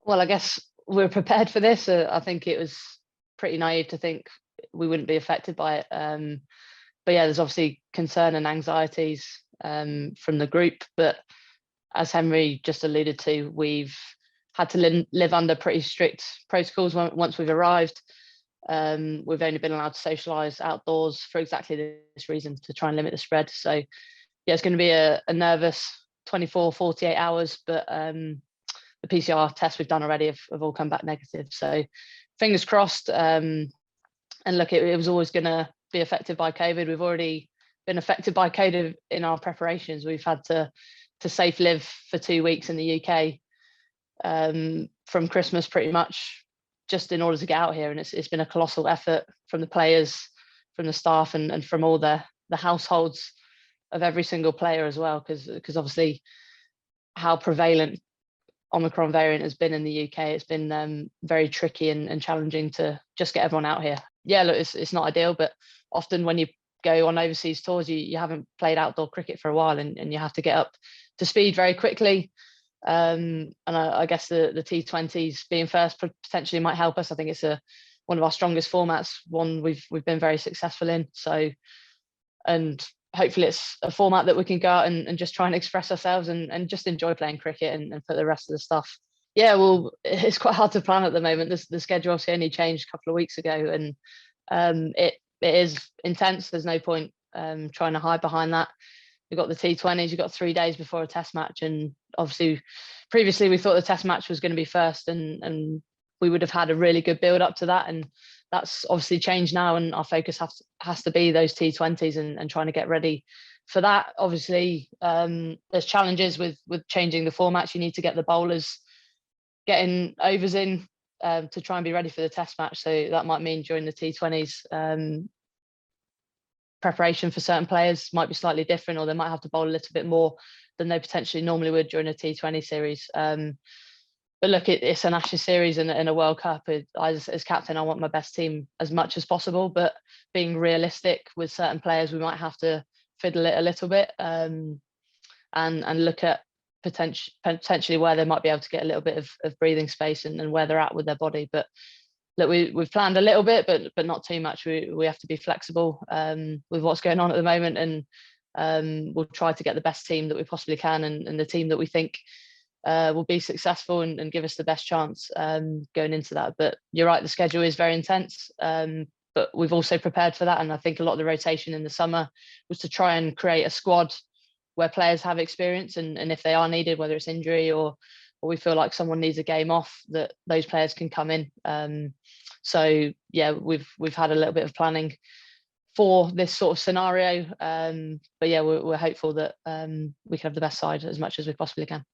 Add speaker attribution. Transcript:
Speaker 1: Well, I guess we're prepared for this. I think it was pretty naive to think we wouldn't be affected by it. But yeah, there's obviously concern and anxieties from the group. But as Henry just alluded to, we've had to live under pretty strict protocols once we've arrived. We've only been allowed to socialise outdoors for exactly this reason, to try and limit the spread. So yeah, it's going to be a nervous 24, 48 hours, but the PCR tests we've done already have all come back negative. So fingers crossed. And look, it was always going to be affected by COVID. We've already been affected by COVID in our preparations. We've had to safe live for 2 weeks in the UK from Christmas pretty much, just in order to get out here. And it's been a colossal effort from the players, from the staff, and from all the households of every single player as well, because obviously how prevalent Omicron variant has been in the UK, it's been very tricky and challenging to just get everyone out here. Yeah, look, it's not ideal, but often when you go on overseas tours, you haven't played outdoor cricket for a while, and you have to get up to speed very quickly. And I guess the T20s being first potentially might help us. I think it's one of our strongest formats, one we've been very successful in. So, and hopefully it's a format that we can go out and just try and express ourselves and just enjoy playing cricket and put the rest of the stuff. Yeah, well, it's quite hard to plan at the moment. The schedule obviously only changed a couple of weeks ago, and it is intense. There's no point trying to hide behind that. You've got the T20s, you've got 3 days before a test match. And obviously previously we thought the test match was going to be first, and we would have had a really good build up to that. And that's obviously changed now, and our focus has to be those T20s and trying to get ready for that. Obviously, there's challenges with changing the formats. You need to get the bowlers getting overs in to try and be ready for the test match. So that might mean during the T20s, preparation for certain players might be slightly different, or they might have to bowl a little bit more than they potentially normally would during a T20 series. But look, it's an Ashes series and a World Cup. As captain, I want my best team as much as possible, but being realistic with certain players, we might have to fiddle it a little bit and look at potentially where they might be able to get a little bit of breathing space and where they're at with their body. But look, we've planned a little bit, but not too much. We have to be flexible with what's going on at the moment, and we'll try to get the best team that we possibly can, and the team that we think will be successful and give us the best chance going into that. But you're right, the schedule is very intense, but we've also prepared for that. And I think a lot of the rotation in the summer was to try and create a squad where players have experience, and if they are needed, whether it's injury or we feel like someone needs a game off, that those players can come in. So yeah, we've had a little bit of planning for this sort of scenario, but yeah, we're hopeful that we can have the best side as much as we possibly can.